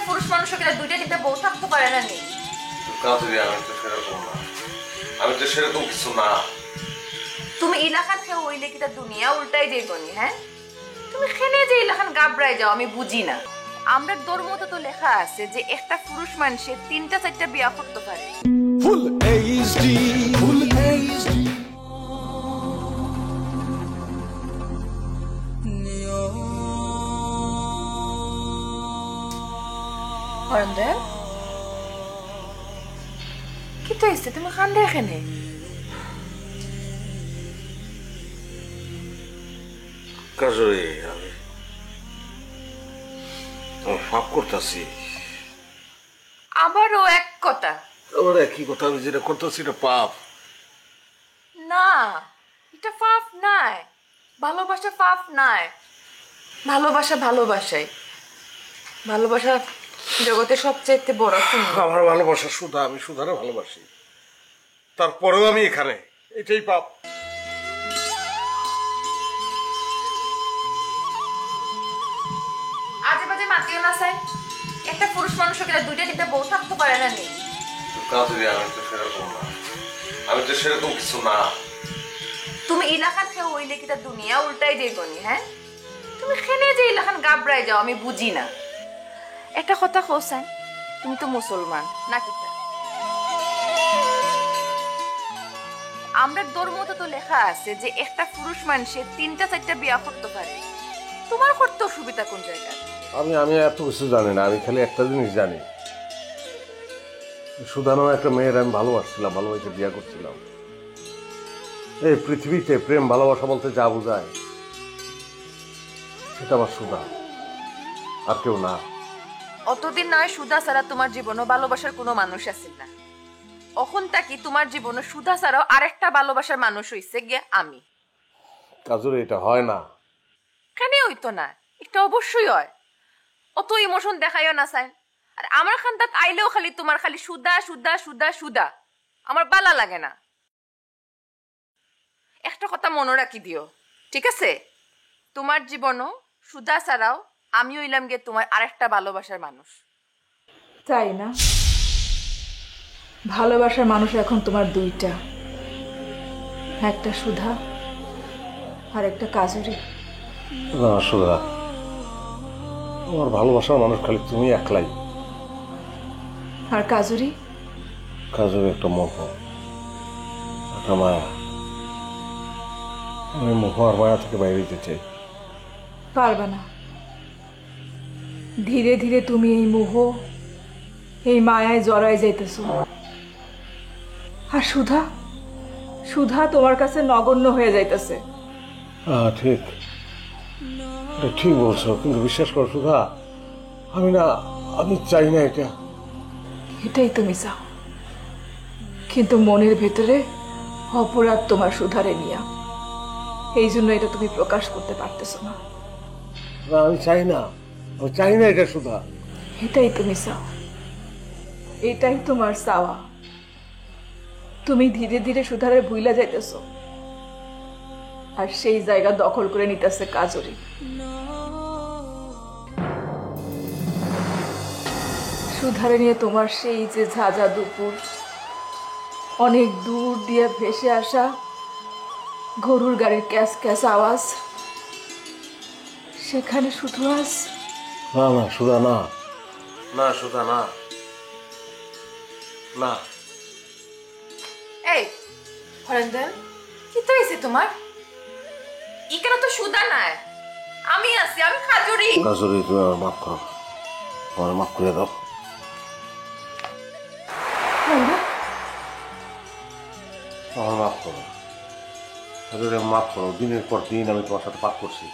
পুরুষ মানুষের কিনা দুইটা তিনটা বউ থাকতে পারে না নি? আমি তো সেরকম কিছু না। তুমি ইলাকান খেয়ে হইলে কিটা দুনিয়া উল্টাই যাইবনি। হ্যাঁ, তুমি খেলে যে ইলাকান গাবড়াই যাও আমি বুঝি না। আমরা ধর্মতে তো লেখা আছে যে একটা পুরুষ মানুষের 3টা 4টা বিয়া করতে পারে। ফুল এইচডি ফুল এইচডি হরন্দে কি তো হইছে? তুমি কান্দে এখানে? কাজরে আমি পাপ করতেছি। আবারও এক কথা? আবার একই কথা। আমি যেটা করতেছি এটা পাপ না, এটা পাপ নাই। ভালোবাসা পাপ নাই। ভালোবাসা ভালোবাসাই। ভালোবাসা জগতের সবচেয়ে বড় পুণ্য। আমার ভালোবাসা সুধা, আমি সুধারে ভালোবাসি, তারপরেও আমি এখানে, এটাই পাপ। আজে বাজে মাতিও না চাই। একটা পুরুষ মানুষের কিনা দুইটা তিনটা বউ থাকতে পারে না নি? আমি তো সেরকম কিছু না। তুমি ইলাকান খেয়ে হইলে কিটা দুনিয়া উল্টাই যাইবনি। হ্যাঁ, তুমি খেলে যে ইলাকান গাবড়াই যাও আমি বুঝি না। একটা কথা কইছেন, তুমি তো মুসলমান নাকি? আমরা ধর্মতে তো লেখা আছে যে একটা পুরুষ মানুষের 3টা 4টা বিয়া করতে পারে। তোমার করতে অসুবিধা কোন জায়গায়? আমি এত কিছু জানি না। আমি খালি একটা জিনিস জানি, সুধানো একটা মেয়ের আমি ভালোবাসছিলাম, ভালোবেসে বিয়া করছিলাম। এই পৃথিবীতে প্রেম ভালোবাসা বলতে যা বোঝায় সেটা আমার সুধা, আর কেউ না। অতদিন নয় সুধা ছাড়া তোমার জীবনও ভালোবাসার কোনো মানুষ আছিল না। এখন তাকি তোমার জীবনে সুধা ছাড়াও আরেকটা ভালোবাসার মানুষ হইছে গিয়ে আমি। কাজরে এটা হয় না। কেন হইতো না? এটা অবশ্যই হয়। অত ইমোশন দেখাইও না চাই। আর আমার খান্দাত আইলেও খালি তোমার খালি সুধা সুধা সুধা সুধা, আমার বালা লাগে না। একটা কথা মনে রাখি দিও, ঠিক আছে? তোমার জীবনও সুধা ছাড়াও আমি হইলাম গিয়ে তোমার আরেকটা ভালোবাসার মানুষ। তাই না? ভালোবাসার মানুষ এখন তোমার দুইটা, একটা সুধা আর একটা কাজুরি। না সুধা, আমার ভালোবাসার মানুষ খালি তুমি একলাই। আর কাজুরি? কাজুরি একটা মোহ, একটা মায়া। আমি মোহ আর মায়া থেকে বাইরে যেতে চাই। পারবে না। ধীরে ধীরে তুমি এই মোহ, এই মায়ায় জড়ায় যাইতেছ। আর সুধা, সুধা তোমার কাছে নগণ্য হয়ে যাইতেছে। ঠিক, ঠিক বলছো, কিন্তু বিশ্বাস করো সুধা, আমি চাই না এটা। এটাই তুমি চাও, কিন্তু মনের ভেতরে অপরাধ তোমার সুধারে নিয়া, এই জন্য এটা তুমি প্রকাশ করতে পারতেছো না। আমি চাই না, আমি চাই না এটা সুধা। এটাই তুমি চাও, এটাই তোমার চাওয়া। তুমি ধীরে ধীরে সুধারে ভুইলা যাইতেছো, আর সেই জায়গা দখল করে নিতেছে কাজরি। সুধারে নিয়ে তোমার সেই যে ঝাঁঝা দুপুর, অনেক দূর দিয়ে ভেসে আসা গরুর গাড়ির ক্যাস ক্যাস আওয়াজ, সেখানে শুধু আজ না না সুধা, না না সুধা, না না। এই হরেন্দর, কি তো হয়েছে তোমার? এখানে তো সুধা নাই, আমি আছি, আমি কাজুরি। কাজুরি, তুমি আমার মাফ করো, আমার মাফ করে দাও। আমার মাফ করো কাজুরি, মাফ করো। দিনের পর দিন আমি তোমার সাথে পাপ করছি।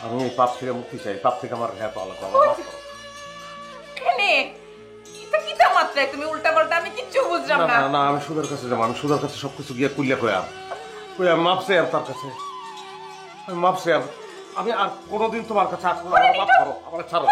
আমি এই পাপ থেকে মুক্তি চাই, পাপ থেকে আমার রেহাই পাওয়া লাগবে। আমার মাফ করো। মাত্রায় তুমি উল্টা পাল্টা, আমি কিচ্ছু বুঝলাম না। না, আমি সুধার কাছে যাবো, আমি সুধার কাছে সবকিছু গিয়ে কুইলা কই মাপ চাই তার কাছে, আমি মাপ চাই। আমি আর কোনোদিন তোমার কাছে আসবো না। আমার মাফ করো, আমার ছাড়ো।